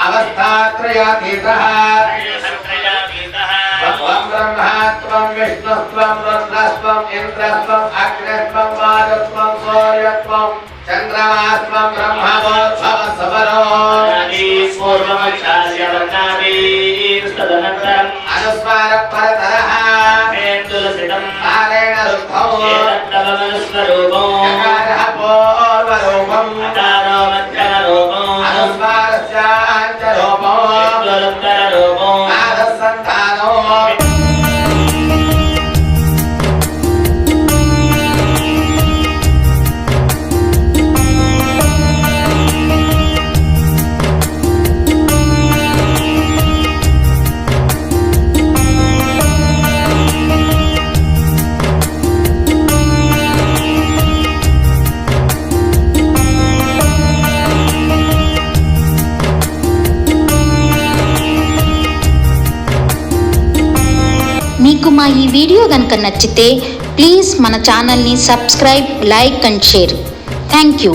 अवस्थात्रयातीतः ब्रह्मात्मं विष्णुत्वं रुद्रस्त्वं इन्द्रस्त्वं अग्निस्त्वं वायुस्त्वं सूर्यस्त्वं चन्द्रमास्त्वं ब्रह्मवोद्भवः सबरो अनुस्मारः परतरः कालेन रुद्धौ चकारः पूर्वरूपम् अनुस्मारस्याञ्चरूपो नादः सन्तानो మీకు మా ఈ వీడియో కనుక నచ్చితే ప్లీజ్ మన ఛానల్ని subscribe, like and share. Thank you.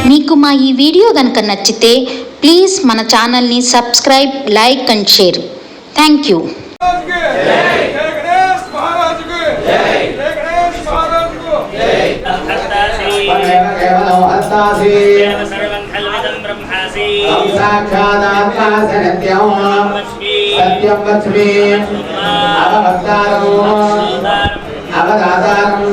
మీకు మా ఈ వీడియో కనుక నచ్చితే ప్లీజ్ మన ఛానల్ని subscribe, like and share. Thank you. सत्यं वच्मि अवतारम् अवतारम्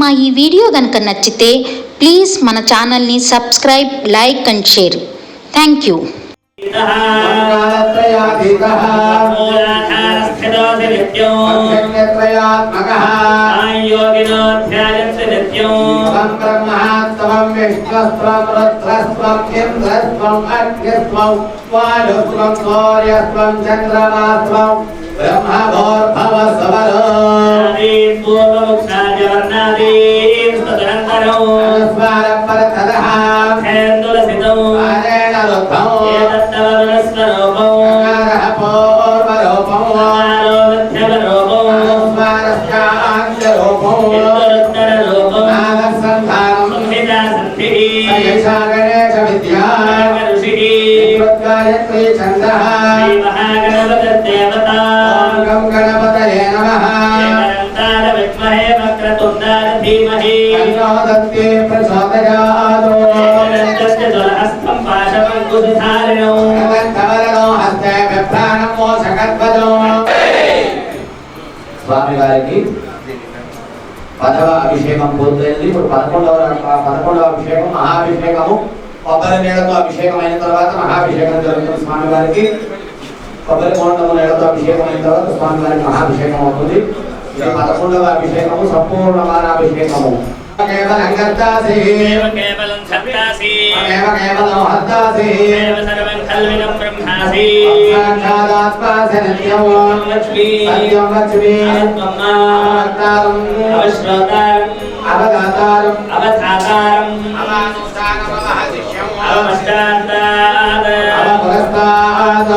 మా ఈ వీడియో కనుక నచ్చితే ప్లీజ్ మన ఛానల్ని subscribe, like and share. Thank you. స్వామి వారికి 10వ అభిషేకం పూర్తయింది. ఇప్పుడు 11వ అభిషేకం మహాభిషేకము. కొబ్బరి నీళ్ళతో అభిషేకం అయిన తర్వాత మహాభిషేకం జరుగుతుంది. స్వామి వారికి కొబ్బరి బోండము నీళ్ళతో అభిషేకం అయిన తర్వాత స్వామి వారికి మహాభిషేకం అవుతుంది. ఇది 11వ అభిషేకము, సంపూర్ణమైన అభిషేకము. కేవలం కర్తాసి కేవలం సత్తాసి కేవలం హత్తాసి సర్వం కల్వినం బ్రహ్మాసి సాక్షాదాత్మాసి నిత్యం లక్ష్మీ సత్యం లక్ష్మీ అవతారం అవశ్రోతారం అవదాతారం అవధాతారం అవానుష్ఠానం మహశిష్యం అవమష్టాంతాద అవపురస్తాద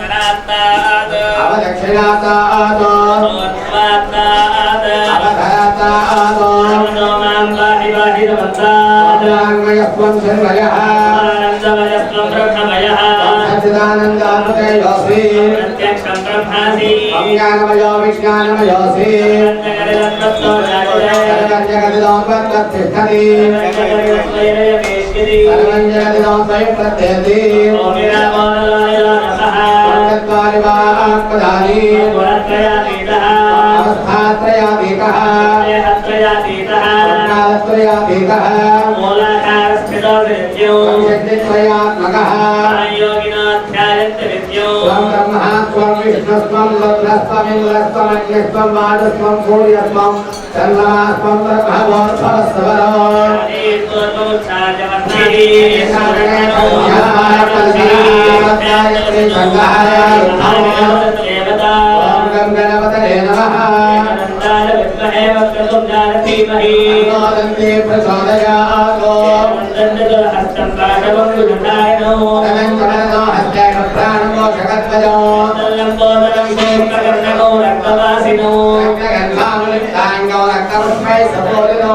కరాస్తాద అవదక్షిణాతాద అవత్వాతాద అవధరాతాద ङ्गयस्त्वं सर्वयः आनन्दमयस्त्वं ब्रह्ममयः सच्चिदानन्दात्मकैवासि प्रत्यक्षं ब्रह्मासि अज्ञानमयो विज्ञानमयोऽसि सर्वजगदिदोत्पत्तिष्ठति सर्वं जगदिदं स्वयं प्रत्येति चत्वारि वाक्पदानि गुणत्रयातीतः अवस्थात्रयातीतः देहत्रयातीतः त्रयातीतः मूलाधारस्थितो विद्यो शक्तित्रयात्मकः योगिनाध्यायन्त विद्यो त्वं ब्रह्मः त्वं विष्णुस्त्वं रुद्रस्त्वमिन्द्रस्त्वम् अग्निस्त्वं वायुस्त्वं सूर्यस्त्वं चन्द्रमास्त्वं ब्रह्मभोर्भवस्वरो गणपतये नमः प्रचोदयातो हस्तं प्राणवं विदुधायनो तमन्तो हस्ते प्राणवो जगत्वजो तल्लंबोदनं सोमकर्णको रक्तवासिनो रक्तगन्धामुलिप्ताङ्गो रक्तपुष्पै सपोलिनो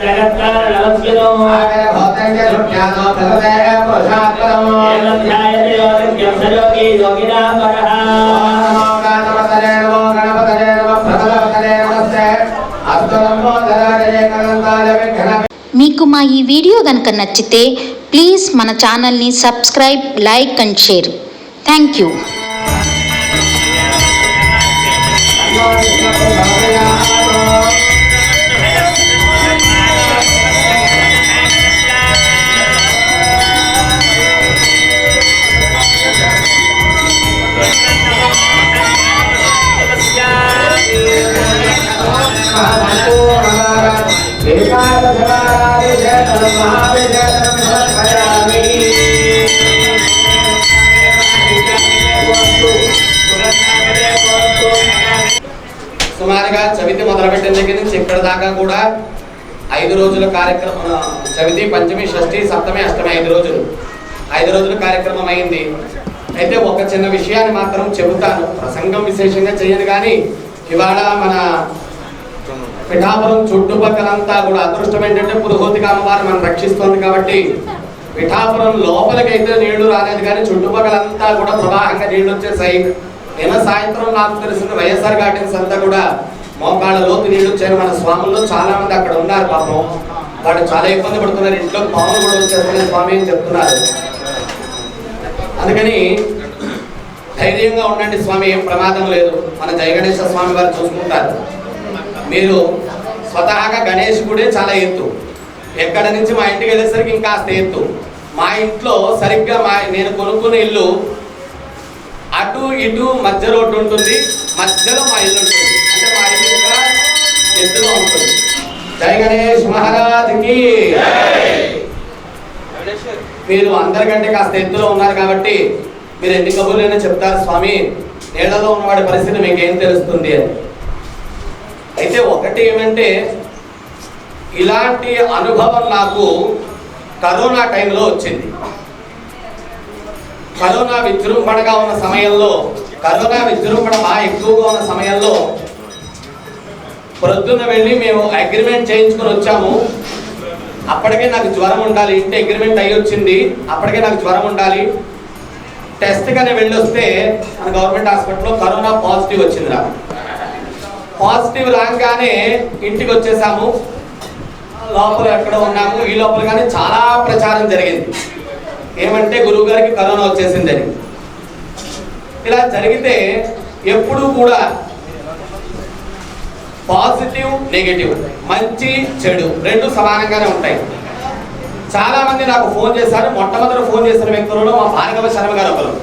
जगत्कारणवस्विनो आगरभूतञ्जसुख्यातो भगवते पुरुषात्मनो एवं ध्यायते योगिं सयोगी योगिनां परः गणपतये नमो गणपतये नमः प्रभवतये नमस्ते మీకు మా ఈ వీడియో కనుక నచ్చితే ప్లీజ్ మన ఛానల్ని subscribe, like and share. Thank you. సుమారుగా చవితి మొదలుపెట్టిన దగ్గర నుంచి ఇక్కడ దాకా కూడా 5 రోజుల కార్యక్రమం. చవితి, పంచమి, షష్ఠి, సప్తమి, అష్టమి 5 రోజులు. 5 రోజుల కార్యక్రమం అయింది. అయితే ఒక చిన్న విషయాన్ని మాత్రం చెబుతాను. ప్రసంగం విశేషంగా చేయను కానీ ఇవాళ మన పిఠాపురం చుట్టుపక్కలంతా కూడా అదృష్టం ఏంటంటే పురుహూతిక అమ్మవారు మనం రక్షిస్తుంది కాబట్టి పిఠాపురం లోపలికైతే నీళ్లు రాలేదు కానీ చుట్టుపక్కలంతా కూడా ప్రవాహంగా నీళ్లు వచ్చేసాయి. నిన్న సాయంత్రం నాకు తెలిసిన వైఎస్ఆర్ గార్డెన్స్ అంతా కూడా మోకాళ్ళ లోతు నీళ్లు వచ్చారు. మన స్వాముల్లో చాలా మంది అక్కడ ఉన్నారు. పాపం వాళ్ళు చాలా ఇబ్బంది పడుతున్నారు. ఇంట్లో పాములు కూడా వచ్చేస్తున్నాయి స్వామి అని చెప్తున్నారు. అందుకని ధైర్యంగా ఉండండి స్వామి, ఏం ప్రమాదం లేదు. మన జయ గణేశ స్వామి వారు చూసుకుంటారు. మీరు స్వతహాగా గణేష్ గుడే చాలా ఎత్తు. ఎక్కడ నుంచి మా ఇంటికి వెళ్ళేసరికి ఇంకాస్త ఎత్తు. మా ఇంట్లో సరిగ్గా నేను కొనుక్కున్న ఇల్లు అటు ఇటు మధ్య రోడ్డు ఉంటుంది, మధ్యలో మా ఇల్లు ఉంటుంది. అంటే మా ఇల్లు ఇంకా ఎత్తుగా ఉంటుంది. జై గణేష్ మహారాజ్కి. మీరు అందరికంటే కాస్త ఎత్తులో ఉన్నారు కాబట్టి మీరు ఎన్ని కబుర్లైనా చెప్తారు, స్వామి నీళ్ళలో ఉన్నవాడి పరిస్థితి మీకు ఏం తెలుస్తుంది అని. అయితే ఒకటి ఏమంటే, ఇలాంటి అనుభవం నాకు కరోనా టైంలో వచ్చింది. కరోనా విజృంభణగా ఉన్న సమయంలో, కరోనా విజృంభణ బాగా ఎక్కువగా ఉన్న సమయంలో ప్రొద్దున వెళ్ళి మేము అగ్రిమెంట్ చేయించుకొని వచ్చాము. అప్పటికే నాకు జ్వరం ఉండాలి, ఇంటి అగ్రిమెంట్ అయ్యి వచ్చింది, అప్పటికే నాకు జ్వరం ఉండాలి. టెస్ట్ కానీ వెళ్ళొస్తే మన గవర్నమెంట్ హాస్పిటల్లో కరోనా పాజిటివ్ వచ్చింది. నాకు పాజిటివ్ రాగానే ఇంటికి వచ్చేసాము. లోపల ఎక్కడ ఉన్నాము, ఈ లోపల కానీ చాలా ప్రచారం జరిగింది. ఏమంటే గురువు గారికి కరోనా వచ్చేసిందని. ఇలా జరిగితే ఎప్పుడూ కూడా పాజిటివ్ నెగటివ్, మంచి చెడు రెండు సమానంగానే ఉంటాయి. చాలా మంది నాకు ఫోన్ చేశారు. మొట్టమొదటి ఫోన్ చేసిన వ్యక్తులలో మా భార్గవ శర్మ గారు ఒకరు.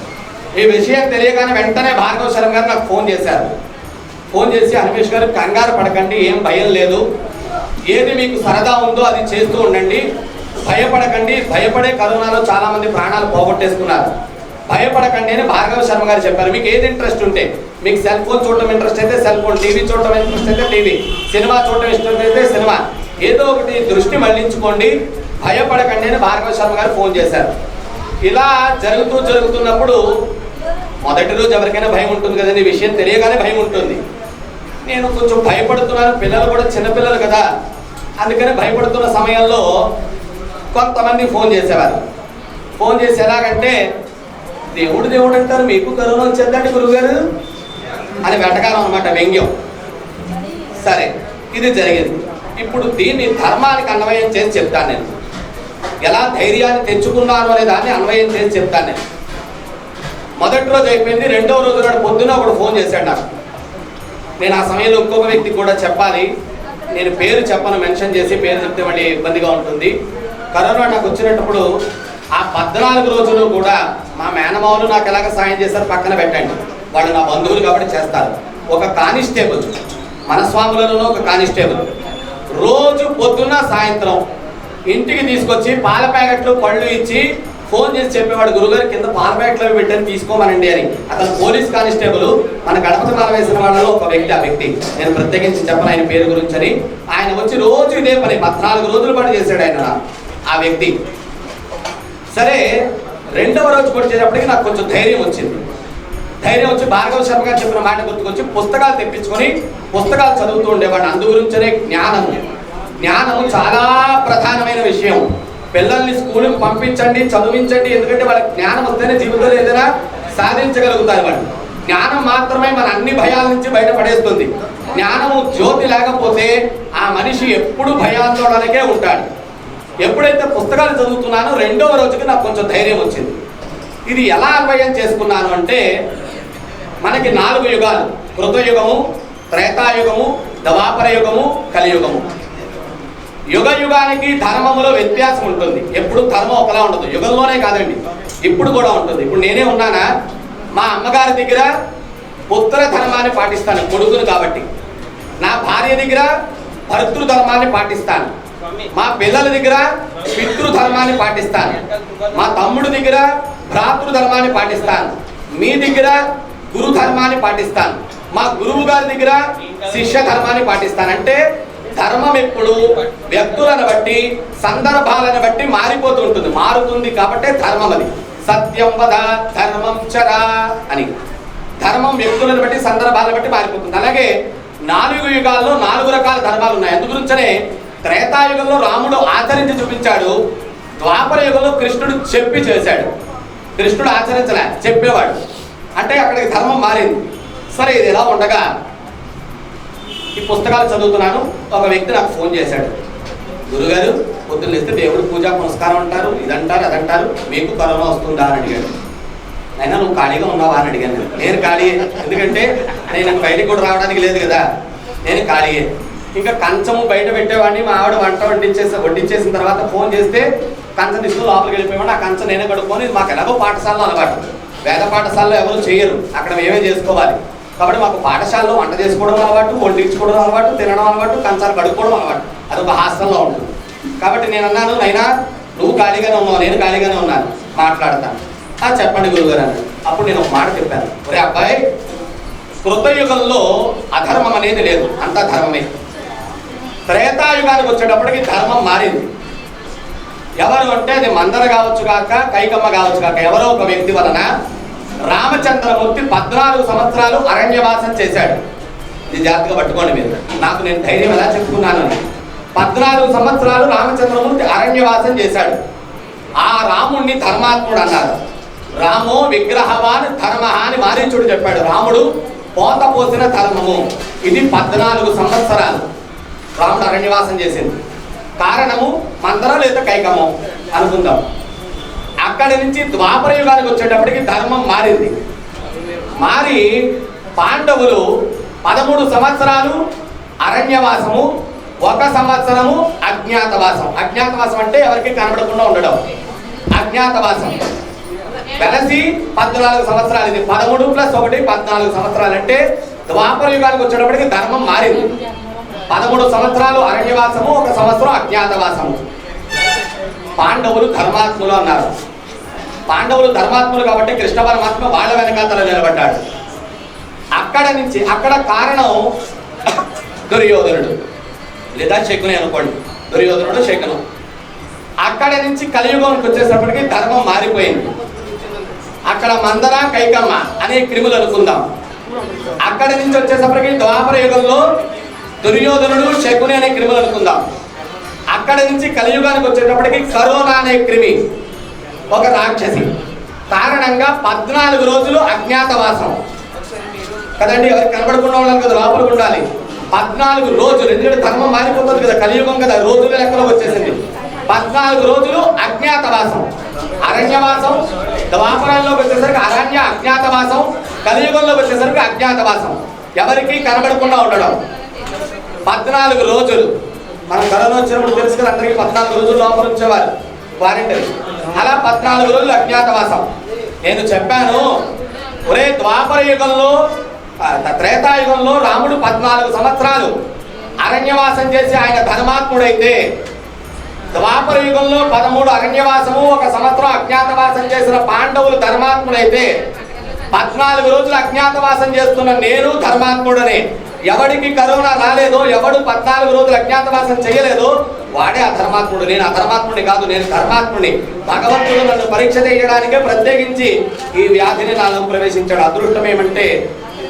ఈ విషయం తెలియగానే వెంటనే భార్గవ శర్మ గారు నాకు ఫోన్ చేశారు. ఫోన్ చేసి, హనుమేష్ గారు కంగారు పడకండి, ఏం భయం లేదు, ఏది మీకు సరదా ఉందో అది చేస్తూ ఉండండి, భయపడకండి, భయపడే కరోనాలో చాలా మంది ప్రాణాలు పోగొట్టేసుకున్నారు, భయపడకండి అని భార్గవ శర్మ గారు చెప్పారు. మీకు ఏది ఇంట్రెస్ట్ ఉంటే, మీకు సెల్ ఫోన్ చూడటం ఇంట్రెస్ట్ అయితే సెల్ ఫోన్, టీవీ చూడటం ఇంట్రెస్ట్ అయితే టీవీ, సినిమా చూడటం ఇష్టం అయితే సినిమా, ఏదో ఒకటి దృష్టి మళ్లించుకోండి, భయపడకండి అని భార్గవ శర్మ గారు ఫోన్ చేశారు. ఇలా జరుగుతున్నప్పుడు మొదటి రోజు ఎవరికైనా భయం ఉంటుంది కదండి, ఈ విషయం తెలియగానే భయం ఉంటుంది. నేను కొంచెం భయపడుతున్నాను, పిల్లలు కూడా చిన్నపిల్లలు కదా, అందుకని భయపడుతున్న సమయంలో కొంతమంది ఫోన్ చేసేవారు. ఫోన్ చేసి ఎలాగంటే, దేవుడు అంటారు, మీకు కరోనా వచ్చేద్దండి గురువుగారు అని వెటకారం అనమాట, వ్యంగ్యం. సరే, ఇది జరిగింది. ఇప్పుడు దీన్ని ధర్మానికి అన్వయం చేసి చెప్తాను. నేను ఎలా ధైర్యాన్ని తెచ్చుకున్నాను అనే దాన్ని అన్వయం చేసి చెప్తాను. నేను మొదటి రోజు అయిపోయింది. రెండవ రోజు నాడు పొద్దున ఒకడు ఫోన్ చేశాడు నాకు. నేను ఆ సమయంలో ఇంకొక వ్యక్తికి కూడా చెప్పాలి, నేను పేరు చెప్పను, మెన్షన్ చేసి పేరు చెప్తే మళ్ళీ ఇబ్బందిగా ఉంటుంది. కరోనా నాకు వచ్చినప్పుడు ఆ 14 రోజులు కూడా మా మేనమావులు నాకు ఎలాగ సాయం చేశారు పక్కన పెట్టండి, వాళ్ళు నా బంధువులు కాబట్టి చేస్తారు. ఒక కానిస్టేబుల్, మన స్వాములలో ఒక కానిస్టేబుల్ రోజు పొద్దున్న సాయంత్రం ఇంటికి తీసుకొచ్చి పాల ప్యాకెట్లు పళ్ళు ఇచ్చి ఫోన్ చేసి చెప్పేవాడు, గురుగారు కింద పాల ప్యాకెట్లు పెట్టని తీసుకోమనండి అని. అతను పోలీస్ కానిస్టేబుల్, మన గణపతి మాల వేసిన వాళ్ళలో ఒక వ్యక్తి. ఆ వ్యక్తి నేను ప్రత్యేకించి చెప్పను ఆయన పేరు గురించి అని. ఆయన వచ్చి రోజు ఇదే పని 14 రోజుల పాటు చేశాడు ఆయన, ఆ వ్యక్తి. సరే, రెండవ రోజుకి వచ్చేటప్పటికి నాకు కొంచెం ధైర్యం వచ్చింది. ధైర్యం వచ్చి భార్గవ శర్మ గారు చెప్పిన మాట గుర్తుకొచ్చి పుస్తకాలు తెప్పించుకొని పుస్తకాలు చదువుతూ ఉండేవాడు. అందు గురించనే జ్ఞానము చాలా ప్రధానమైన విషయం. పిల్లల్ని స్కూల్కి పంపించండి, చదివించండి, ఎందుకంటే వాళ్ళకి జ్ఞానం వస్తేనే జీవితంలో ఏదైనా సాధించగలుగుతారు. వాళ్ళు జ్ఞానం మాత్రమే మన అన్ని భయాల నుంచి బయటపడేస్తుంది. జ్ఞానము జ్యోతి లేకపోతే ఆ మనిషి ఎప్పుడు భయాందోళనకే ఉంటాడు. ఎప్పుడైతే పుస్తకాలు చదువుతున్నానో రెండవ రోజుకి నాకు కొంచెం ధైర్యం వచ్చింది. ఇది ఎలా అన్వయం చేసుకున్నాను అంటే, మనకి 4 యుగాలు, కృతయుగము, త్రేతాయుగము, ద్వాపర యుగము, కలియుగము. యుగ యుగానికి ధర్మములో వ్యత్యాసం ఉంటుంది. ఎప్పుడు ధర్మం ఒకలా ఉండదు. యుగంలోనే కాదండి, ఇప్పుడు కూడా ఉంటుంది. ఇప్పుడు నేనే ఉన్నానా, మా అమ్మగారి దగ్గర పుత్ర ధర్మాన్ని పాటిస్తాను, కొడుకును కాబట్టి. నా భార్య దగ్గర భర్తృధర్మాన్ని పాటిస్తాను. మా పిల్లల దగ్గర పితృధర్మాన్ని పాటిస్తాను. మా తమ్ముడి దగ్గర భ్రాతృధర్మాన్ని పాటిస్తాను. మీ దగ్గర గురు ధర్మాన్ని పాటిస్తాను. మా గురువు గారి దగ్గర శిష్య ధర్మాన్ని పాటిస్తాను. అంటే ధర్మం ఎప్పుడు వ్యక్తులను బట్టి, సందర్భాలను బట్టి మారిపోతూ ఉంటుంది, మారుతుంది. కాబట్టి ధర్మం అది. సత్యం వద ధర్మం చరా అని. ధర్మం వ్యక్తులను బట్టి, సందర్భాలను బట్టి మారిపోతుంది. అలాగే 4 యుగాల్లో 4 రకాల ధర్మాలు ఉన్నాయి. అందుగురించనే త్రేతాయుగంలో రాముడు ఆచరించి చూపించాడు, ద్వాపర యుగంలో కృష్ణుడు చెప్పి చేశాడు. కృష్ణుడు ఆచరించలే, చెప్పేవాడు. అంటే అక్కడికి ధర్మం మారింది. సరే, ఇది ఎలా ఉండగా ఈ పుస్తకాలు చదువుతున్నాను. ఒక వ్యక్తి నాకు ఫోన్ చేశాడు, గురుగారు పొద్దున్న లేస్తే దేవుడు పూజా పునస్కారం అంటారు, ఇదంటారు, అదంటారు, మీకు కరోనా వస్తుందా అని అడిగాడు. అయినా నువ్వు ఖాళీగా ఉన్నావా అని అడిగాను. నేను ఖాళీయే, ఎందుకంటే నేను బయటికి కూడా రావడానికి లేదు కదా, నేను ఖాళీయే. ఇంకా కంచము బయట పెట్టేవాడిని. మా ఆవిడ వంట వడ్డించేసిన తర్వాత ఫోన్ చేస్తే కంచం తీసుకుని లోపలికి వెళ్ళిపోయాడు. ఆ కంచం నేనే కడుక్కొని, మాకు ఎలాగో పాఠశాలలో అలవాటు, వేద పాఠశాలలో ఎవరు చేయరు, అక్కడ మేమే చేసుకోవాలి. కాబట్టి మాకు పాఠశాలలో వంట చేసుకోవడం అలవాటు, వడ్డించుకోవడం అలవాటు, తినడం అలవాటు, కంచాలు కడుక్కోవడం అలవాటు. అదొక హాస్టల్లో ఉంటుంది. కాబట్టి నేను అన్నాను, నైనా నువ్వు ఖాళీగానే ఉన్నావు, నేను ఖాళీగానే ఉన్నాను, మాట్లాడతాను. చెప్పండి గురువుగారు అన్నాడు. అప్పుడు నేను ఒక మాట చెప్పాను, ఒరే అబ్బాయి, కృతయుగంలో అధర్మం అనేది లేదు, అంతా ధర్మమే. త్రేతాయుగానికి వచ్చేటప్పటికి ధర్మం మారింది. ఎవరు అంటే అది మందర కావచ్చు కాక, కైకమ్మ కావచ్చు కాక, ఎవరో ఒక వ్యక్తి వలన రామచంద్రమూర్తి 14 సంవత్సరాలు అరణ్యవాసం చేశాడు. ఇది జాగ్రత్తగా పట్టుకోండి మీరు, నాకు నేను ధైర్యం ఎలా చెప్పుకున్నాను. 14 సంవత్సరాలు రామచంద్రమూర్తి అరణ్యవాసం చేశాడు. ఆ రాముణ్ణి ధర్మాత్ముడు అన్నారు. రామో విగ్రహవాన్ ధర్మ అని మారీచుడు చెప్పాడు. రాముడు పోత పోసిన ధర్మము. ఇది 14 సంవత్సరాలు రాముడు అరణ్యవాసం చేసింది. కారణము మందరం లేదా కైకమం అనుకుందాం. అక్కడి నుంచి ద్వాపర యుగానికి వచ్చేటప్పటికి ధర్మం మారింది. మారి పాండవులు 13 సంవత్సరాలు అరణ్యవాసము, 1 సంవత్సరము అజ్ఞాతవాసం. అజ్ఞాతవాసం అంటే ఎవరికి కనబడకుండా ఉండడం, అజ్ఞాతవాసం. వెలసి 14 సంవత్సరాలు. ఇది 13 + 1 14 సంవత్సరాలు. అంటే ద్వాపర యుగానికి వచ్చేటప్పటికి ధర్మం మారింది. 13 సంవత్సరాలు అరణ్యవాసము, 1 సంవత్సరం అజ్ఞాతవాసము. పాండవులు ధర్మాత్ములు అన్నారు. పాండవులు ధర్మాత్ములు కాబట్టి కృష్ణ పరమాత్మ వాళ్ళ వెనకాతల నిలబడ్డాడు. అక్కడ కారణం దుర్యోధనుడు లేదా శకుని అనుకోండి, దుర్యోధనుడు శకును. అక్కడి నుంచి కలియుగానికి వచ్చేటప్పటికి ధర్మం మారిపోయింది. అక్కడ మందర కైకమ్మ అనే క్రిములు అనుకుందాం. అక్కడి నుంచి వచ్చేటప్పటికి ద్వాపర యుగంలో దుర్యోధనుడు శకుని అనే క్రిములు అనుకుందాం. అక్కడి నుంచి కలియుగానికి వచ్చేటప్పటికి కరోనా అనే క్రిమి, ఒక రాక్షసి. కారణంగా 14 రోజులు అజ్ఞాతవాసం కదండి. ఎవరికి కనబడకుండా ఉండాలి కదా, లోపలికి ఉండాలి. 14 రోజులు, ఎందుకంటే ధర్మం మారిపోతుంది కదా, కలియుగం కదా, రోజుల లెక్కలో వచ్చేసింది. 14 రోజులు అజ్ఞాతవాసం. అరణ్యవాసం ద్వాపరంలోకి వచ్చేసరికి అరణ్య అజ్ఞాతవాసం, కలియుగంలోకి వచ్చేసరికి అజ్ఞాతవాసం. ఎవరికి కనబడకుండా ఉండడం 14 రోజులు. మనం కరోనా వచ్చినప్పుడు తెలుసు కదా, అందరికీ 14 రోజులు లోపల ఉంచేవారు క్వారంటైన్. అలా 14 రోజులు అజ్ఞాతవాసం. నేను చెప్పాను, ఒరే ద్వాపర యుగంలో త్రేతాయుగంలో రాముడు 14 సంవత్సరాలు అరణ్యవాసం చేసి ఆయన ధర్మాత్ముడైతే, ద్వాపర యుగంలో 13 అరణ్యవాసము, 1 సంవత్సరం అజ్ఞాతవాసం చేసిన పాండవులు ధర్మాత్ముడైతే, 14 రోజులు అజ్ఞాతవాసం చేస్తున్న నేను ధర్మాత్ముడనే. ఎవడికి కరోనా రాలేదో, ఎవడు 14 రోజులు అజ్ఞాతవాసం చేయలేదో వాడే అధర్మాత్ముడు. నేను అధర్మాత్ముడిని కాదు, నేను ధర్మాత్ముడిని. భగవంతుడు నన్ను పరీక్ష చేయడానికే ప్రత్యేకించి ఈ వ్యాధిని నాలో ప్రవేశించాడు. అదృష్టం ఏమంటే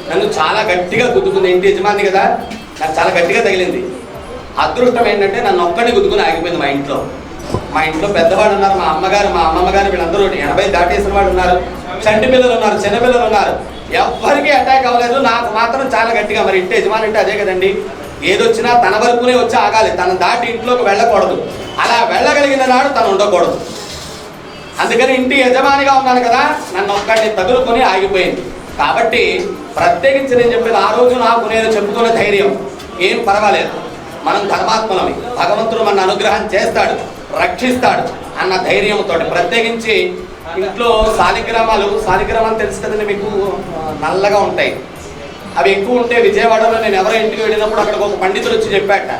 నన్ను చాలా గట్టిగా గుద్దుకుంది. ఇంటి యజమాని కదా, నాకు చాలా గట్టిగా తగిలింది. అదృష్టం ఏంటంటే నన్ను ఒక్కడిని గుద్దుకుని ఆగిపోయింది. మా ఇంట్లో పెద్దవాడు ఉన్నారు, మా అమ్మగారు, మా అమ్మమ్మ గారు, వీళ్ళందరూ 80 దాటేసిన వాడు ఉన్నారు, చంటి పిల్లలు ఉన్నారు, చిన్న పిల్లలు ఉన్నారు. ఎవ్వరికి అటాక్ అవ్వలేదు, నాకు మాత్రం చాలా గట్టిగా. మరి ఇంటి యజమాని అంటే అదే కదండి, ఏదొచ్చినా తన వరకునే వచ్చి ఆగాలి, తన దాటి ఇంట్లోకి వెళ్ళకూడదు. అలా వెళ్ళగలిగిన నాడు తను ఉండకూడదు. అందుకని ఇంటి యజమానిగా ఉన్నాను కదా, నన్ను ఒక్కడిని తగులుకొని ఆగిపోయింది. కాబట్టి ప్రత్యేకించి నేను చెప్పేది, ఆ రోజు నాకు నేను చెప్పుకున్న ధైర్యం, ఏం పర్వాలేదు, మనం ధర్మాత్మలమే, భగవంతుడు మన అనుగ్రహం చేస్తాడు, రక్షిస్తాడు అన్న ధైర్యంతో. ప్రత్యేకించి ఇంట్లో శాలిగ్రామాలు తెలుసు కదండి మీకు, నల్లగా ఉంటాయి. అవి ఎక్కువ ఉంటే విజయవాడలో నేను ఎవరో ఇంటికి వెళ్ళినప్పుడు అక్కడ ఒక పండితుడు వచ్చి చెప్పాట,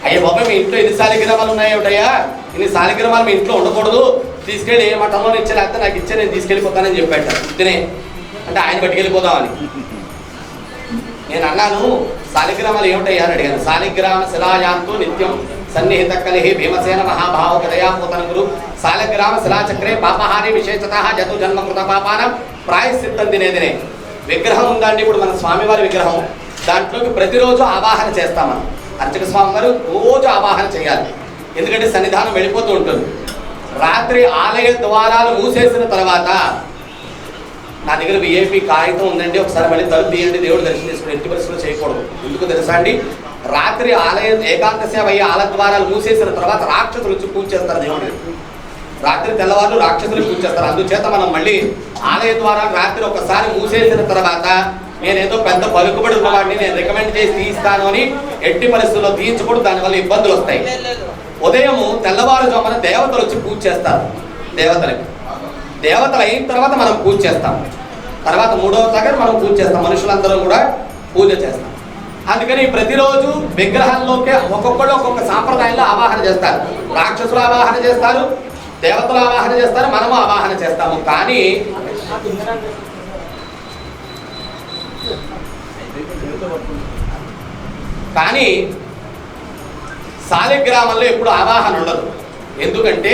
అయ్యే బాబా మీ ఇంట్లో ఎన్ని శాలిగ్రామాలు ఉన్నాయేమిటయ్యా, ఇన్ని శాలిగ్రామాలు మీ ఇంట్లో ఉండకూడదు, తీసుకెళ్ళి ఏ మఠంలో ఇచ్చే, లేకపోతే నాకు ఇచ్చే, నేను తీసుకెళ్ళిపోతానని చెప్పాట. తినే అంటే ఆయన పట్టుకెళ్ళిపోదామని. నేను అన్నాను, శాలిగ్రామాలు ఏమిటయ్యా అని అడిగాను. శాలిగ్రామ శిలాయాంతో నిత్యం సన్నిహిత కలిహి భీమసేన మహాభావ దయాపూతన గురు శాలిగ్రామ శిలాచక్రే పాపహారి విశేషత జతు జన్మకృత పాపానం ప్రాయశ్చిత్తం తినేదినే. విగ్రహం ఉందండి, ఇప్పుడు మన స్వామివారి విగ్రహం, దాంట్లోకి ప్రతిరోజు ఆవాహన చేస్తాం. మనం అర్చక స్వామి వారు రోజు ఆవాహన చేయాలి, ఎందుకంటే సన్నిధానం వెళ్ళిపోతూ ఉంటుంది. రాత్రి ఆలయ ద్వారాలు మూసేసిన తర్వాత నా దగ్గర విఐపి కాగితం ఉందండి, ఒకసారి మళ్ళీ తలుపు తీయండి, దేవుడు దర్శనం చేసుకుని ఎట్టి పరిస్థితులు చేయకూడదు. ఎందుకు తెలుసా అండి, రాత్రి ఆలయ ఏకాంత సేవ అయ్యి ఆలయ ద్వారాలు మూసేసిన తర్వాత రాక్షసులు వచ్చి పూజ చేస్తారు దేవుడు. రాత్రి తెల్లవారు రాక్షసులు పూజ చేస్తారు. అందుచేత మనం మళ్ళీ ఆలయ ద్వారాలు రాత్రి ఒకసారి మూసేసిన తర్వాత నేనేదో పెద్ద పలుకుబడి ఉన్నవాడిని, నేను రికమెండ్ చేసి తీయిస్తాను అని ఎట్టి పరిస్థితుల్లో తీయించకూడదు, దానివల్ల ఇబ్బందులు వస్తాయి. ఉదయం తెల్లవారుజామున దేవతలు వచ్చి పూజ చేస్తారు. దేవతలు అయిన తర్వాత మనం పూజ చేస్తాం. తర్వాత 3వ దగ్గర మనం పూజ చేస్తాం, మనుషులందరూ కూడా పూజ చేస్తాం. అందుకని ప్రతిరోజు విగ్రహాల్లోకి ఒక్కొక్కళ్ళు ఒక్కొక్క సాంప్రదాయంలో ఆవాహన చేస్తారు. రాక్షసులు ఆవాహన చేస్తారు, దేవతలు ఆవాహన చేస్తారు, మనము ఆవాహన చేస్తాము. కానీ శాలిగ్రామంలో ఎప్పుడు ఆవాహన ఉండదు. ఎందుకంటే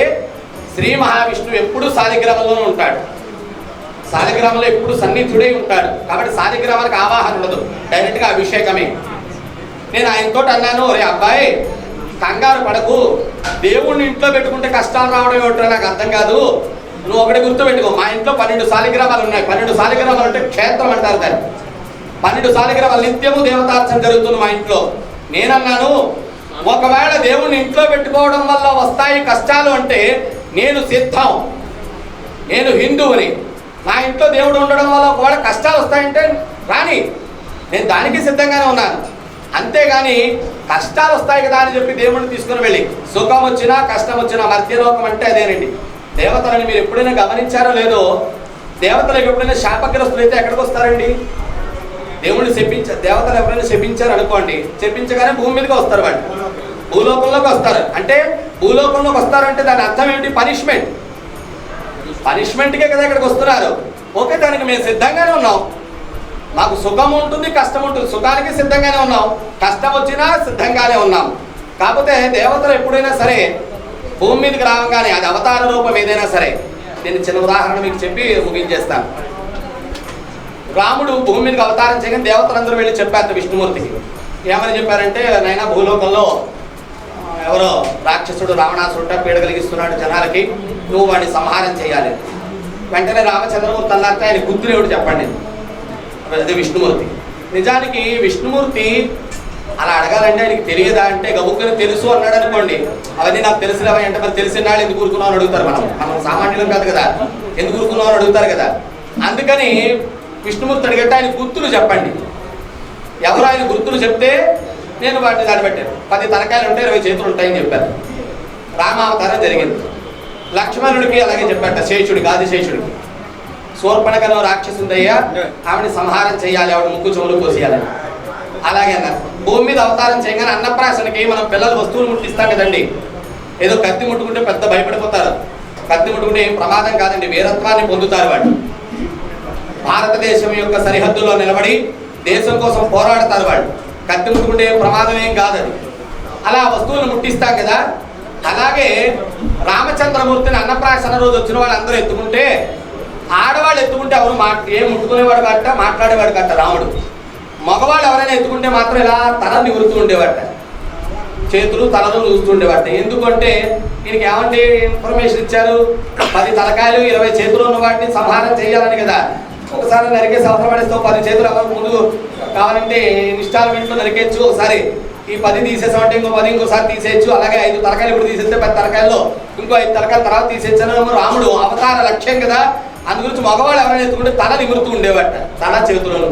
శ్రీ మహావిష్ణువు ఎప్పుడు శాలిగ్రామంలోనే ఉంటాడు, శాలిగ్రామంలో ఎప్పుడు సన్నిధుడై ఉంటాడు. కాబట్టి శాలిగ్రామానికి ఆవాహన ఉండదు, డైరెక్ట్గా అభిషేకమే. నేను ఆయనతో అన్నాను, రే అబ్బాయి కంగారు పడకు, దేవుణ్ణి ఇంట్లో పెట్టుకుంటే కష్టాలు రావడం ఏమిటో నాకు అర్థం కాదు. నువ్వు ఒకటి గుర్తుపెట్టుకో, మా ఇంట్లో 12 శాలిగ్రామాలు ఉన్నాయి. 12 శాలిగ్రామాలు అంటే క్షేత్రం అంటారు దాన్ని. 12 శాలిగ్రామాలు నిత్యము దేవతార్చన జరుగుతుంది మా ఇంట్లో. నేనన్నాను, ఒకవేళ దేవుణ్ణి ఇంట్లో పెట్టుకోవడం వల్ల వస్తాయి కష్టాలు అంటే నేను సిద్ధం, నేను హిందువుని. నా ఇంట్లో దేవుడు ఉండడం వల్ల ఒకవేళ కష్టాలు వస్తాయంటే రాని, నేను దానికి సిద్ధంగానే ఉన్నాను. అంతేగాని కష్టాలు వస్తాయి కదా అని చెప్పి దేవుడిని తీసుకుని వెళ్ళి సుఖం వచ్చినా కష్టం వచ్చినా మధ్యలోకం అంటే అదేనండి. దేవతలని మీరు ఎప్పుడైనా గమనించారో లేదో, దేవతలకు ఎప్పుడైనా శాపగ్రస్తులు అయితే ఎక్కడికి వస్తారండి? దేవుడిని దేవతలు ఎవరైనా శపించారు అనుకోండి, శపించగానే భూమి మీదకి వస్తారు, వాళ్ళు భూలోకంలోకి వస్తారు. అంటే భూలోకంలోకి వస్తారంటే దాని అర్థం ఏమిటి? పనిష్మెంట్కే కదా ఇక్కడికి వస్తున్నారు. ఓకే, దానికి మేము సిద్ధంగానే ఉన్నాం. మాకు సుఖం ఉంటుంది, కష్టం ఉంటుంది. సుఖానికి సిద్ధంగానే ఉన్నాం, కష్టం వచ్చినా సిద్ధంగానే ఉన్నాం. కాకపోతే దేవతలు ఎప్పుడైనా సరే భూమి మీదకి రావగానే, అది అవతార రూపం ఏదైనా సరే, నేను చిన్న ఉదాహరణ మీకు చెప్పి ముగించేస్తాను. రాముడు భూమి మీదకి అవతారం చేయగానే దేవతలందరూ వెళ్ళి చెప్పారు విష్ణుమూర్తికి. ఏమని చెప్పారంటే, నాయన భూలోకంలో ఎవరో రాక్షసుడు రావణాసురుడు పీడ కలిగిస్తున్నాడు జనాలకి, నువ్వు వాడిని సంహారం చేయాలి. వెంటనే రామచంద్రమూర్తి అన్నాక ఆయన బుద్ధుడేవుడు చెప్పండి, అదే విష్ణుమూర్తి. నిజానికి విష్ణుమూర్తి అలా అడగాలంటే ఆయనకి తెలియదా అంటే, గబుక్కుని తెలుసు అన్నాడు అనుకోండి, అవన్నీ నాకు తెలుసులేవా అంటే, మరి తెలిసిన వాళ్ళు ఎందుకు ఊరుకున్నావు అని అడుగుతారు. మనం సామాన్యులం కాదు కదా, ఎందుకు ఊరుకున్నావు అని అడుగుతారు కదా. అందుకని విష్ణుమూర్తి అడిగట్టే ఆయన గుర్తులు చెప్పండి. ఎవరు ఆయన గుర్తులు చెప్తే నేను వాటిని దాన్ని పెట్టాను. 10 తలకాయలు ఉంటే 20 చేతులు ఉంటాయని చెప్పారు. రామావతారం జరిగింది. లక్ష్మణుడికి అలాగే చెప్పాట, శేషుడికి, ఆదిశేషుడికి. శూర్పణఖను రాక్షసుందయ్యా, ఆవిడని సంహారం చేయాలి, ఆవిడ ముక్కు చెవులు కోసేయాలని. అలాగే అన్నారు. భూమి మీద అవతారం చేయగానే అన్నప్రాసనకి మనం పిల్లలు వస్తువులు ముట్టిస్తాం కదండి. ఏదో కత్తి ముట్టుకుంటే పెద్ద భయపడిపోతారు. కత్తి ముట్టుకుంటే ఏం ప్రమాదం కాదండి, వీరత్వాన్ని పొందుతారు వాళ్ళు. భారతదేశం యొక్క సరిహద్దుల్లో నిలబడి దేశం కోసం పోరాడతారు వాళ్ళు. కత్తి ముట్టుకుంటే ఏం ప్రమాదం ఏం కాదని అలా వస్తువులు ముట్టిస్తాం కదా. అలాగే రామచంద్రమూర్తిని అన్నప్రాసన రోజు వచ్చిన వాళ్ళు అందరూ ఎత్తుకుంటే, ఆడవాళ్ళు ఎత్తుకుంటే ఎవరు ఏం ముట్టుకునేవాడు కట్ట, మాట్లాడేవాడు కట్ట రాముడు. మగవాళ్ళు ఎవరైనా ఎత్తుకుంటే మాత్రం ఇలా తలని ఉరుతూ ఉండేవాట, చేతులు తలను చూస్తుండేవాట. ఎందుకంటే దీనికి ఏమంటే ఇన్ఫర్మేషన్ ఇచ్చారు, 10 తలకాయలు 20 చేతులు ఉన్న వాటిని సంహారం చేయాలని కదా. ఒకసారి నరికేసి అవసరం పడేస్తే 10 చేతులు ఎవరు ముందు కావాలంటే ఇన్స్టాల్మెంట్లో నరికేయచ్చు. ఒకసారి ఈ 10 తీసేసామంటే ఇంకో 10 ఇంకోసారి తీసేయచ్చు. అలాగే 5 తలకాయలు ఇప్పుడు తీసేస్తే 10 తలకాయల్లో ఇంకో 5 తలకాయల తర్వాత తీసేయచ్చు. రాముడు అవతార లక్ష్యం కదా, అందుగురించి మగవాళ్ళు ఎవరైనా ఎత్తుకుంటే తల నిగురుతూ ఉండేవాట, తల చేతులను.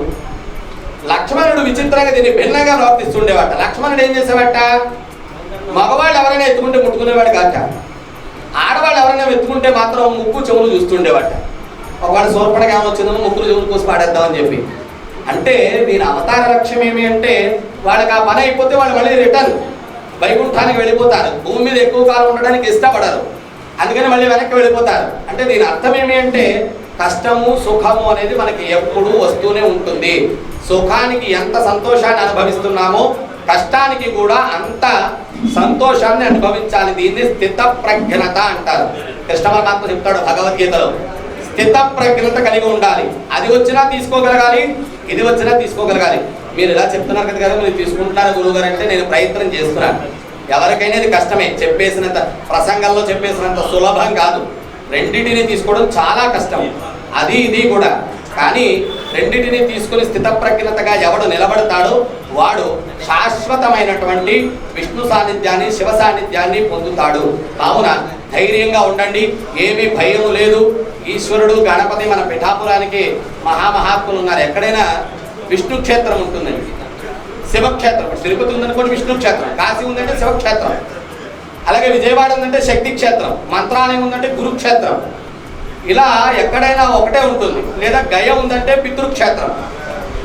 లక్ష్మణుడు విచిత్రంగా దీన్ని భిన్నంగా ప్రవర్తిస్తుండేవాట. లక్ష్మణుడు ఏం చేసేవాట, మగవాళ్ళు ఎవరైనా ఎత్తుకుంటే ముట్టుకునేవాడు కాక, ఆడవాళ్ళు ఎవరైనా ఎత్తుకుంటే మాత్రం ముక్కు చెవులు చూస్తుండేవాట. ఒకవాడు శూర్పణఖ ఏమొచ్చిందో ముక్కులు చెవులు కోసి పాడేద్దామని చెప్పి. అంటే దీని అవతార లక్ష్యం ఏమి అంటే, వాళ్ళకి ఆ పని అయిపోతే వాళ్ళు మళ్ళీ రిటర్న్ వైకుంఠానికి వెళ్ళిపోతారు. భూమి మీద ఎక్కువ కాలం ఉండడానికి ఇష్టపడరు, అందుకని మళ్ళీ వెనక్కి వెళ్ళిపోతారు. అంటే దీని అర్థం ఏమి అంటే, కష్టము సుఖము అనేది మనకి ఎప్పుడూ వస్తూనే ఉంటుంది. సుఖానికి ఎంత సంతోషాన్ని అనుభవిస్తున్నామో కష్టానికి కూడా అంత సంతోషాన్ని అనుభవించాలి. దీన్ని స్థిత ప్రజ్ఞత అంటారు. కృష్ణ పరమాత్మ చెప్తాడు భగవద్గీతలో, స్థిత ప్రజ్ఞత కలిగి ఉండాలి. అది వచ్చినా తీసుకోగలగాలి, ఇది వచ్చినా తీసుకోగలగాలి. మీరు ఇలా చెప్తున్నారు కదా, మీరు తీసుకుంటున్నారు గురువు గారు అంటే నేను ప్రయత్నం చేస్తున్నాను. ఎవరికైనా ఇది కష్టమే, చెప్పేసినంత ప్రసంగంలో చెప్పేసినంత సులభం కాదు. రెండింటిని తీసుకోవడం చాలా కష్టం, అది ఇది కూడా. కానీ రెండింటిని తీసుకుని స్థితప్రజ్ఞతగా ఎవడు నిలబడతాడో వాడు శాశ్వతమైనటువంటి విష్ణు సాన్నిధ్యాన్ని, శివ సాన్నిధ్యాన్ని పొందుతాడు. కావున ధైర్యంగా ఉండండి, ఏమీ భయం లేదు. ఈశ్వరుడు గణపతి మన పిఠాపురానికి మహామహాత్ములు ఉన్నారు. ఎక్కడైనా విష్ణు క్షేత్రం ఉంటుందండి. శివక్షేత్రం, తిరుపతి ఉందనుకోండి విష్ణు క్షేత్రం, కాశీ ఉందంటే శివక్షేత్రం, అలాగే విజయవాడ ఉందంటే శక్తి క్షేత్రం, మంత్రాలయం ఉందంటే గురుక్షేత్రం. ఇలా ఎక్కడైనా ఒకటే ఉంటుంది. లేదా గయ ఉందంటే పితృక్షేత్రం.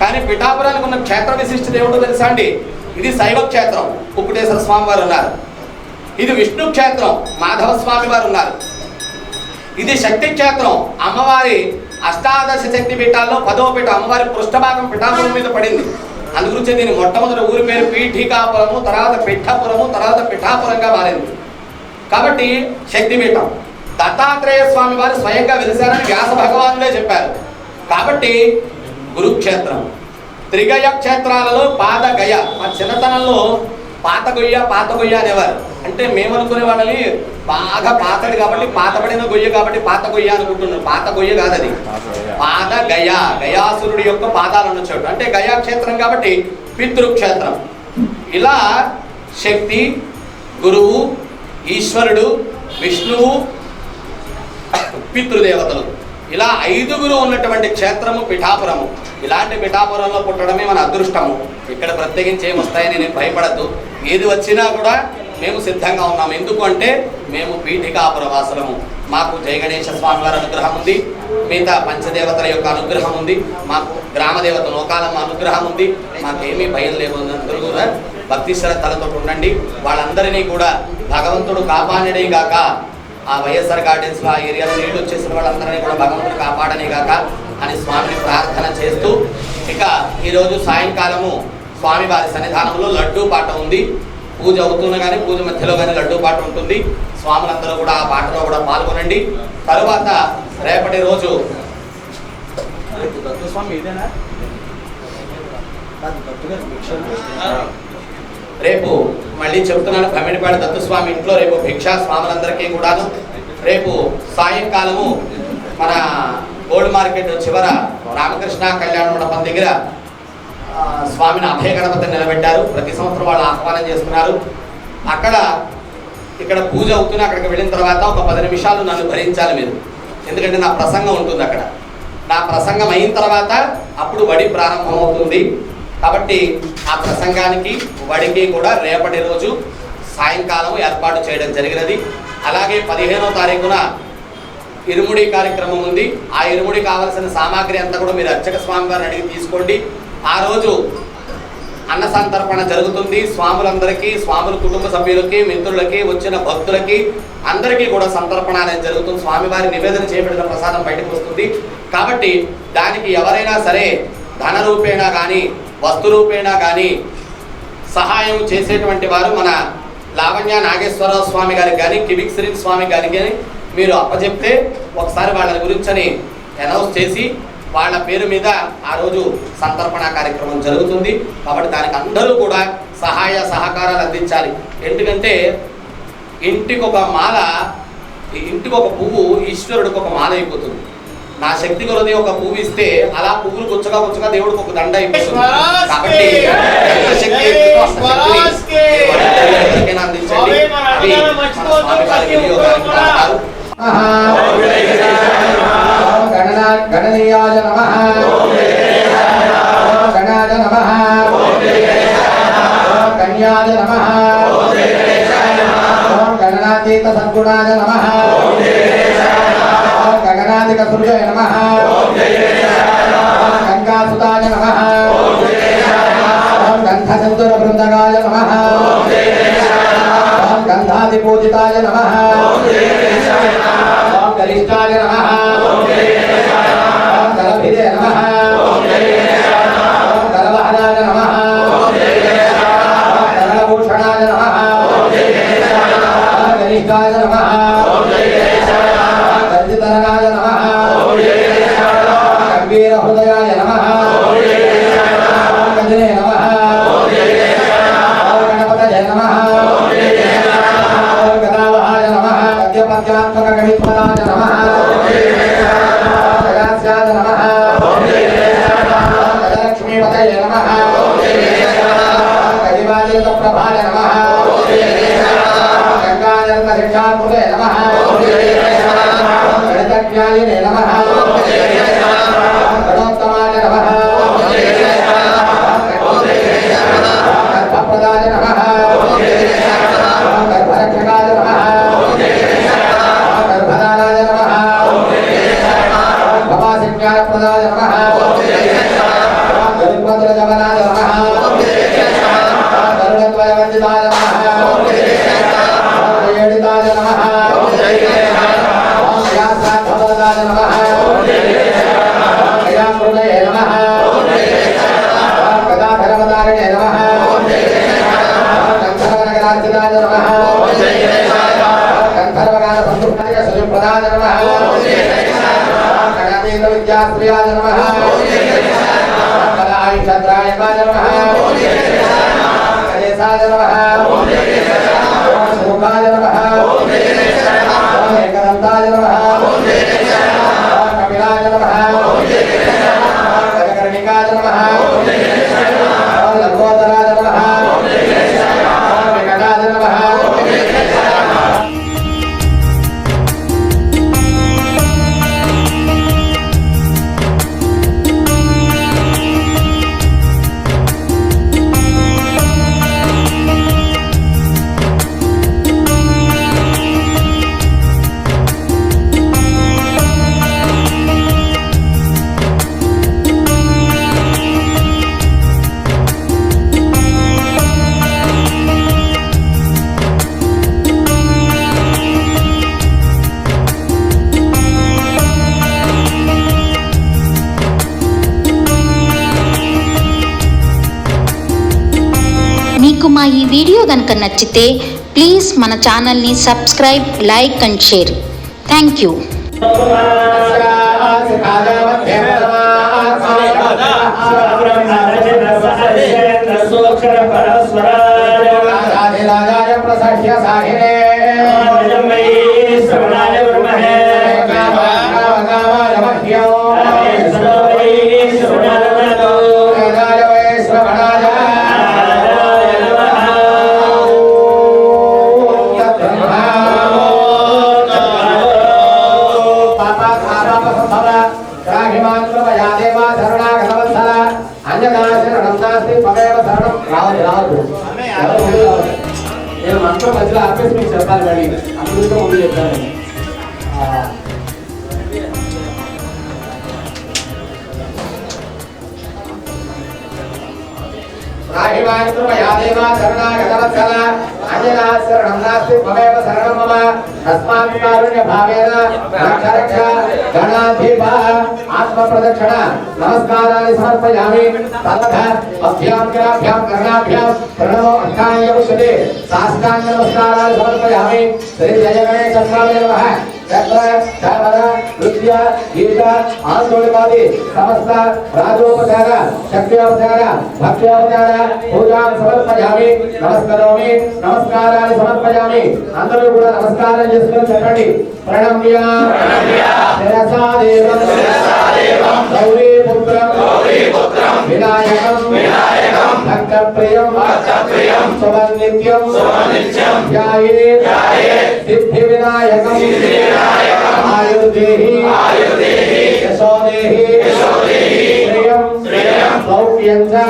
కానీ పిఠాపురానికి ఉన్న క్షేత్ర విశిష్టత ఏమిటో తెలుసా అండి? ఇది శైవ క్షేత్రం, కుక్కుటేశ్వర స్వామి వారు ఉన్నారు. ఇది విష్ణు క్షేత్రం, మాధవ స్వామి వారు ఉన్నారు. ఇది శక్తి క్షేత్రం, అమ్మవారి అష్టాదశ శక్తి పీఠాల్లో 10వ పీఠం, అమ్మవారి పృష్ఠభాగం పిఠాపురం మీద పడింది. అందుగురించి దీని మొట్టమొదటి ఊరి పేరు పీఠికాపురము, తర్వాత పిఠాపురము, తర్వాత పిఠాపురంగా మారింది. కాబట్టి శక్తిపీఠం. దత్తాత్రేయ స్వామి వారు స్వయంగా వెలిశారని వ్యాస భగవానులే చెప్పారు. కాబట్టి గురుక్షేత్రం. త్రిగయ క్షేత్రాలలో పాదగయ. మా చిన్నతనంలో పాత గొయ్య అనేవారు. అంటే మేము అనుకునే వాళ్ళని బాగా పాతది కాబట్టి, పాతబడిన గొయ్య కాబట్టి పాత గొయ్య అనుకుంటున్నాం. పాత గొయ్య కాదు అది, పాద గయ. గయాసురుడి యొక్క పాదాలు ఉన్న చోటు, అంటే గయా క్షేత్రం కాబట్టి పితృక్షేత్రం. ఇలా శక్తి, గురువు, ఈశ్వరుడు, విష్ణువు, పితృదేవతలు, ఇలా 5గురు ఉన్నటువంటి క్షేత్రము పిఠాపురము. ఇలాంటి పిఠాపురంలో పుట్టడమే మన అదృష్టము. ఇక్కడ ప్రత్యేకించి ఏమొస్తాయని నేను భయపడద్దు. ఏది వచ్చినా కూడా మేము సిద్ధంగా ఉన్నాము. ఎందుకు అంటే మేము పీఠికాపుర వాసులము. మాకు జయ గణేశ స్వామి వారి అనుగ్రహం ఉంది, మిగతా పంచదేవతల యొక్క అనుగ్రహం ఉంది, మాకు గ్రామదేవత లోకాలమ్మ అనుగ్రహం ఉంది. మాకేమీ భయం లేదు. అందరూ కూడా భక్తి శ్రద్ధలతో ఉండండి. వాళ్ళందరినీ కూడా భగవంతుడు కాపాడనే గాక. ఆ వైఎస్ఆర్ గార్డెన్స్లో ఆ ఏరియాలో నీళ్ళు వచ్చేసిన వాళ్ళందరినీ కూడా భగవంతుడు కాపాడనే గాక అని స్వామిని ప్రార్థన చేస్తూ, ఇక ఈరోజు సాయంకాలము స్వామివారి సన్నిధానంలో లడ్డూ పాట ఉంది. పూజ అవుతున్నా కానీ పూజ మధ్యలో కానీ లడ్డూ పాట ఉంటుంది. స్వాములందరూ కూడా ఆ పాటలో కూడా పాల్గొనండి. తరువాత రేపటి రోజు రేపు మళ్ళీ చెప్తున్నాను, కమ్మిడిపేట దత్తుస్వామి ఇంట్లో రేపు భిక్షా స్వాములందరికీ కూడాను. రేపు సాయంకాలము మన గోల్డ్ మార్కెట్ చివర రామకృష్ణ కళ్యాణ మండపం దగ్గర స్వామిని అభయ గణపతిని నిలబెట్టారు. ప్రతి సంవత్సరం వాళ్ళు ఆహ్వానం చేస్తున్నారు. ఇక్కడ పూజ అవుతున్నా అక్కడికి వెళ్ళిన తర్వాత ఒక 10 నిమిషాలు నన్ను భరించాలి మీరు. ఎందుకంటే నా ప్రసంగం ఉంటుంది అక్కడ. నా ప్రసంగం అయిన తర్వాత అప్పుడు వడి ప్రారంభం అవుతుంది. కాబట్టి ఆ ప్రసంగానికి వడికి కూడా రేపటి రోజు సాయంకాలం ఏర్పాటు చేయడం జరిగినది. అలాగే 15వ తారీఖున ఇరుముడి కార్యక్రమం ఉంది. ఆ ఇరుముడి కావలసిన సామాగ్రి అంతా కూడా మీరు అర్చక స్వామి గారిని అడిగి తీసుకోండి. ఆ రోజు అన్న సంతర్పణ జరుగుతుంది. స్వాములందరికీ, స్వాముల కుటుంబ సభ్యులకి, మిత్రులకి, వచ్చిన భక్తులకి అందరికీ కూడా సంతర్పణ అనేది జరుగుతుంది. స్వామివారి నివేదన చేయబడిన ప్రసాదం బయటకు వస్తుంది. కాబట్టి దానికి ఎవరైనా సరే ధన రూపేణా కానీ వస్తు రూపేణా కానీ సహాయం చేసేటువంటి వారు మన లావణ్య నాగేశ్వరరావు స్వామి గారికి కానీ కిబిక్ శ్రీన్ స్వామి గారికి కానీ మీరు అప్పచెప్తే ఒకసారి వాళ్ళ గురించి అనౌన్స్ చేసి వాళ్ళ పేరు మీద ఆ రోజు సంతర్పణ కార్యక్రమం జరుగుతుంది. కాబట్టి దానికి అందరూ కూడా సహాయ సహకారాలు అందించాలి. ఎందుకంటే ఇంటికి ఒక మాల, ఇంటికి ఒక పువ్వు ఈశ్వరుడికి ఒక మాల అయిపోతుంది. నా శక్తి కొలది ఒక పువ్వు ఇస్తే అలా పువ్వులు గుచ్చగా దేవుడికి ఒక దండ అయిపోతుంది. కాబట్టి అందించండి. అవి మన స్వామి వారి వినియోగానికి వాడతారు. గణనీయాయ నమః, గణాయ నమః, కన్యాయ నమః, గణనాతీత సద్గుణాయ నమః, గగనాధిక సూర్యాయ నమః, గంగాసుతాయ నమః, గంధసింధుర బృందగాయ నమః, గంధాదిపూజితాయ నమః, గరిష్టాయ నమః, గలభిదే నమః, గలవహనాయ నమః, గలభూషణాయ నమః, గరిష్టాయ నమః, గర్జితనగాయ నమః, గంభీర హృదయాయ నమః, గజనే నమః, గణపతయే నమః, గదావహాయ నమః, గద్యపద్యాత్మక కవిత్వదాయ నమః, గజాస్యాయ నమః, గజలక్ష్మీపతయే నమః, గజివాజిత ప్రభాయ నమః, గంగాజల శిక్షాకృతే నమః, గణితజ్ఞాయినే నమః, గణోత్తమాయ నమః, గణాధీత విద్యాశ్రియాయ నమః కళాయుషద్రాయకాయ నమః గణేశాయ నమః సుముఖాయ నమః ఏకదంతాయ నమః కపిలాయ నమః గజకర్ణికాయ నమః లంబోదరాయ నమః వెంకటాయ నమః. మీకు మా ఈ వీడియో కనుక నచ్చితే ప్లీజ్ మన ఛానల్ని subscribe like and share. Thank you. నేను మంత్రం మధ్యలో ఆపేసి మీకు చెప్పాలి మళ్ళీ అందులో ముందు చెప్పాను. ఆత్మ ప్రదక్షిణ నమస్కారాన్ని సమర్పయామి. అభ్యాం కరాభ్యాం కర్ణాభ్యాం ప్రణవో అష్టాంగ ఉచ్యతే. సాష్టాంగ నమస్కారాన్ని సమర్పయామి. శ్రీ జయ గణేశాయ నమః. నృత్య గీత ఆందోళనవాది సమస్త రాజోపచార శక్త్యోపచార భక్త్యోపచార పూజాన్ని సమర్పయామి. నమస్కరోమి. నమస్కారాన్ని సమర్పయామి. అందరూ కూడా నమస్కారం చేసుకొని చెప్పండి. ప్రణమ్య శిరసా దేవం గౌరీ పుత్రం వినాయకం భక్తప్రియం సువర్నిత్యం ధ్యాయేత్ సిద్ధి వినాయకం ఆయుర్దేహి యశోదేహి శ్రియం సౌఖ్యం చ.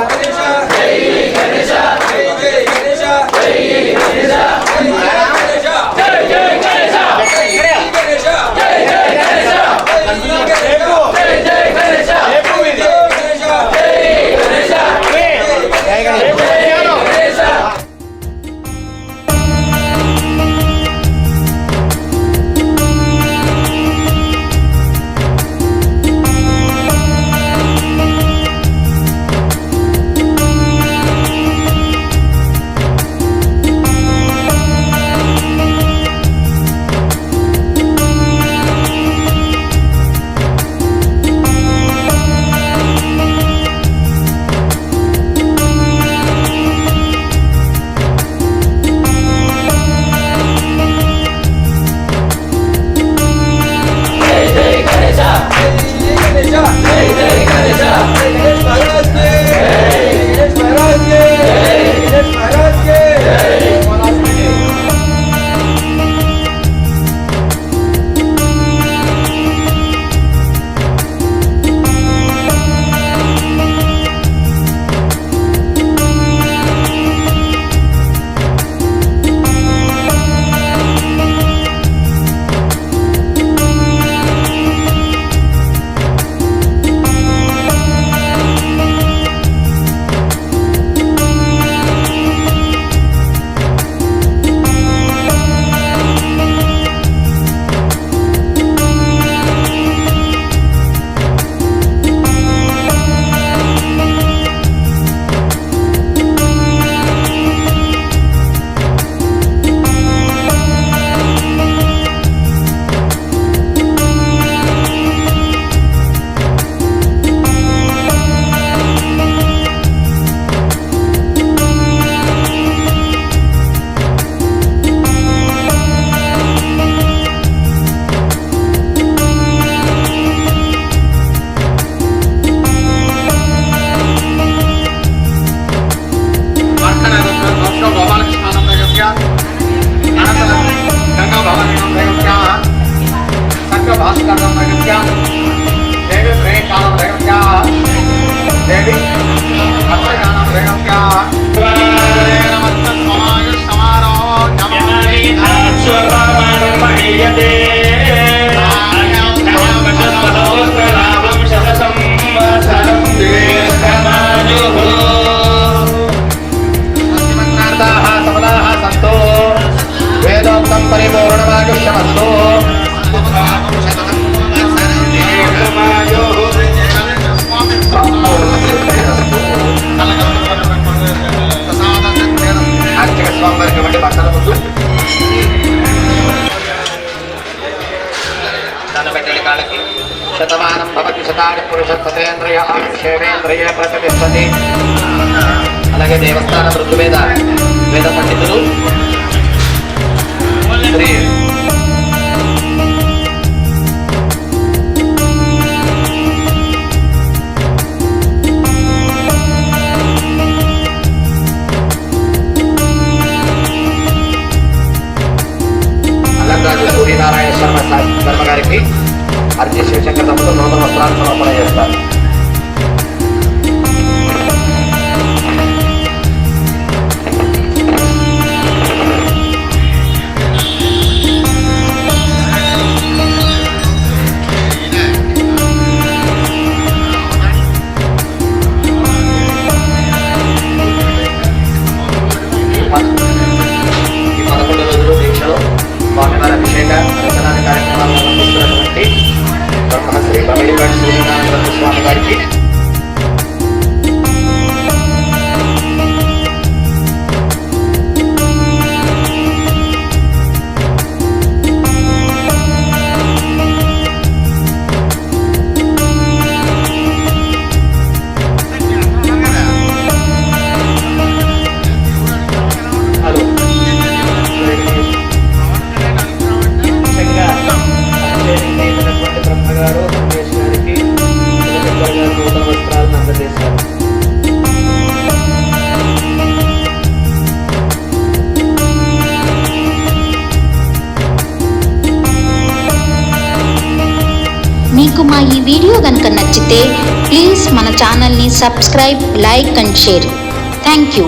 భాస్కరం నగత్యాం దేవి ప్రేకాలం నగత్యా దేవి అత్రయానం నగత్యా నమస్తమాయ సమారో నమామి స్వభావం మహీయతే వేదోక్తం పరిపూర్ణమాయుష్యమస్తు ఆర్థిక స్వామివారికి వంటి బట్టల ముందు పెట్టిన కాళ్ళకి శతమానం భవతి శతాని పురుష సతేంద్రియ ఆయుషేంద్రియ ప్రతిష్టతి. అలాగే దేవస్థాన ఋతువేద వేద పండితులు శ్రీ అల్లంరాజు సూర్యనారాయణ శర్మ గారికి అర్జీ శివశంకర్ తమ్ముడు నూతన వస్త్రాలను సమర్పణ చేస్తారు. ఈ 11 రోజులు దీక్షలో స్వామివారి అభిషేక రచనాది కార్యక్రమాలను నిర్వహిస్తున్నటువంటి బ్రహ్మశ్రీ బమడివాడి సూర్యనారాయణ స్వామి గారికి బ్రహ్మగారు రమేష్ గారికి నూతన వస్త్రాలను అందజేశారు. మీకు మా ఈ వీడియో కనుక నచ్చితే ప్లీజ్ మన ఛానల్ని subscribe, like and share. Thank you.